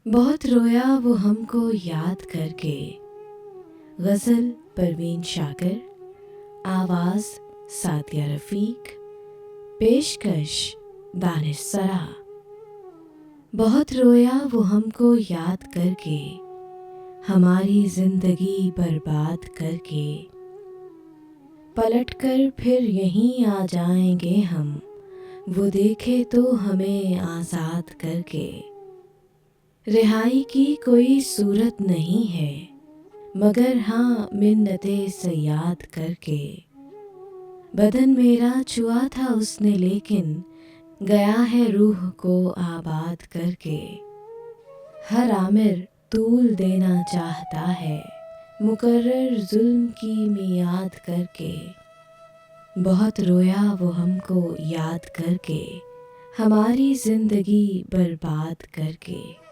बहुत रोया वो हमको याद करके। गज़ल परवीन शाकिर, आवाज़ सादिया रफ़ीक, पेशकश दानिश सरा। बहुत रोया वो हमको याद करके, हमारी ज़िंदगी बर्बाद करके। पलट कर फिर यहीं आ जाएंगे हम, वो देखे तो हमें आज़ाद करके। रिहाई की कोई सूरत नहीं है, मगर हाँ मिन्नतें सयाद करके। बदन मेरा छुआ था उसने लेकिन, गया है रूह को आबाद करके। हर आमिर तूल देना चाहता है, मुकर्रर जुल्म की मियाद करके। बहुत रोया वो हमको याद करके, हमारी ज़िंदगी बर्बाद करके।